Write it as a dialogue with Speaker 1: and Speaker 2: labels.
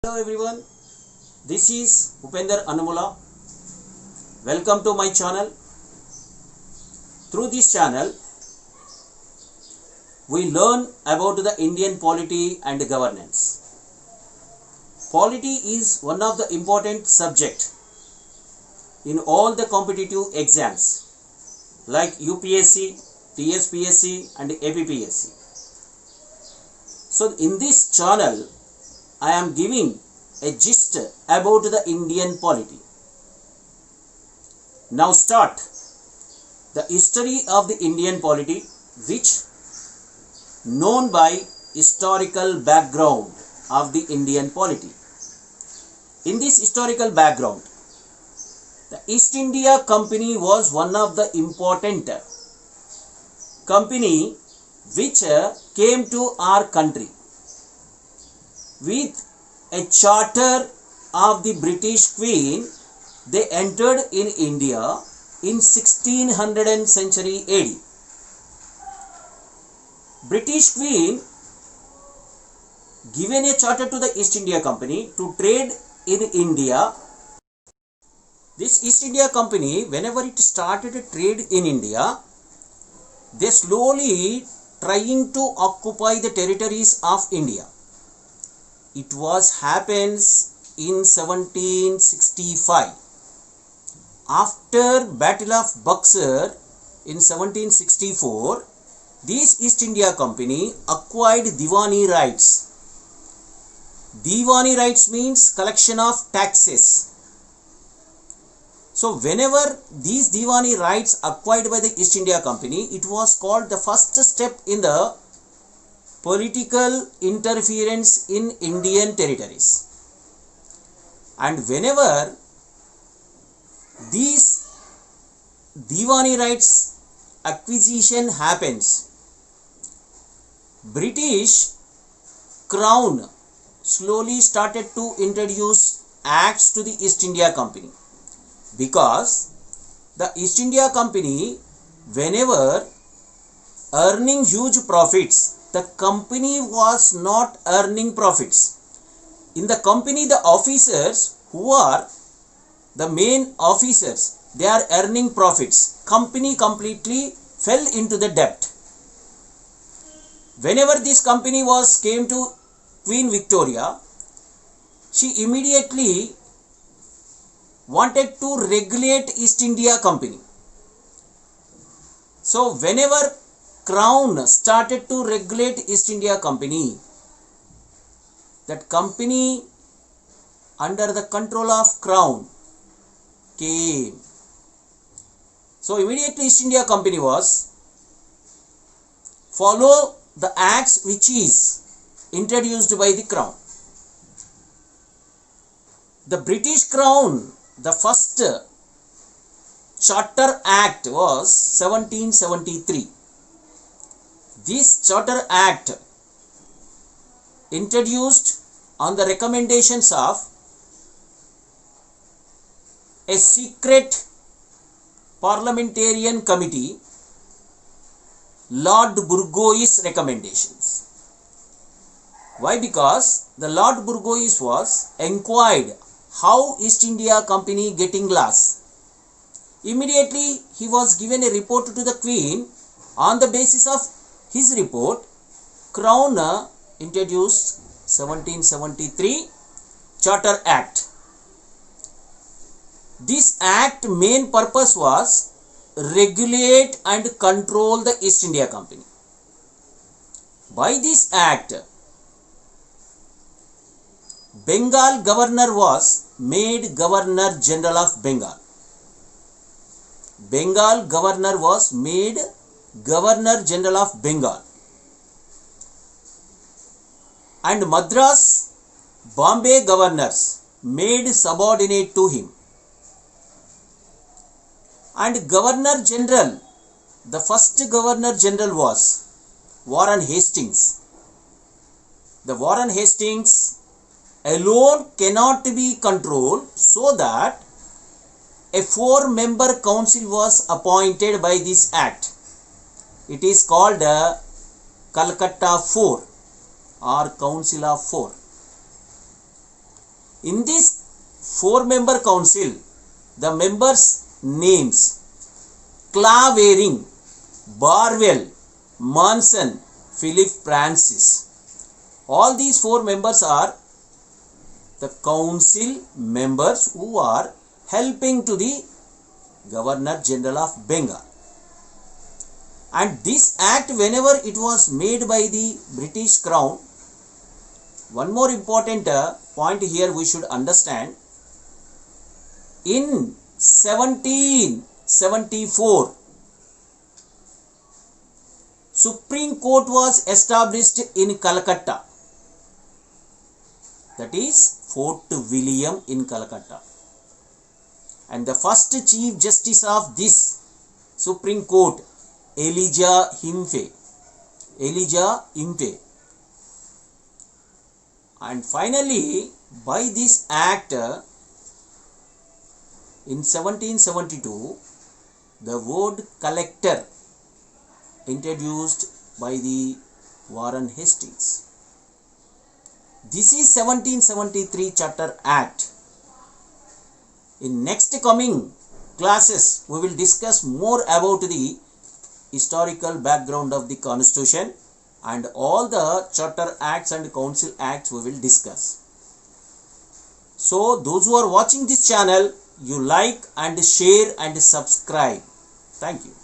Speaker 1: Hello everyone, this is Upender Anumula. Welcome to my channel. Through this channel, we learn about the Indian polity and governance. Polity is one of the important subject in all the competitive exams like UPSC, TSPSC and APPSC. So in this channel, I am giving a gist about the Indian polity. Now start the history of the Indian polity, which known by historical background of the Indian polity. In this historical background, the East India Company was one of the important company which came to our country with a charter of the British Queen. They entered in India in 1600 century AD. British Queen given a charter to the East India Company to trade in India. This East India Company, whenever it started a trade in India, they slowly trying to occupy the territories of India. It was happens in 1765. After Battle of Buxar in 1764, this East India Company acquired Diwani rights. Diwani rights means collection of taxes. So whenever these Diwani rights acquired by the East India Company, it was called the first step in the political interference in Indian territories. And whenever these Diwani rights acquisition happens, British Crown slowly started to introduce acts to the East India Company, because the East India Company, whenever earning huge profits, the company was not earning profits. In the company, the officers who are the main officers, they are earning profits. Company completely fell into the debt. Whenever this company came to Queen Victoria, she immediately wanted to regulate East India Company. So whenever Crown started to regulate East India Company, that company under the control of Crown came. So immediately East India Company was follow the acts which is introduced by the Crown. The British Crown, the first Charter Act was 1773. This Charter Act introduced on the recommendations of a secret parliamentarian committee, Lord Burgoyne's recommendations. Why? Because the Lord Burgoyne was inquired how East India Company getting loss. Immediately he was given a report to the Queen. On the basis of his report, Crown introduced 1773 Charter Act. This act main purpose was regulate and control the East India Company. By this act, Bengal governor was made Governor General of Bengal. Bengal governor was made Governor General of Bengal. And Madras, Bombay governors made subordinate to him. And Governor General, the first Governor General was Warren Hastings. The Warren Hastings alone cannot be controlled, so that a 4-member council was appointed by this act. It is called Calcutta 4 or Council of 4. In this 4-member council, the members' names Clavering, Barwell, Manson, Philip Francis. All these 4 members are the council members who are helping to the Governor General of Bengal. And this act, whenever it was made by the British Crown, one more important point here we should understand. In 1774, Supreme Court was established in Calcutta. That is Fort William in Calcutta. And the first Chief Justice of this Supreme Court, Elijah Impey. And finally, by this act, in 1772, the word collector introduced by the Warren Hastings. This is 1773 Charter Act. In next coming classes, we will discuss more about the historical background of the Constitution and all the Charter Acts and Council Acts we will discuss. So, those who are watching this channel, you like and share and subscribe. Thank you.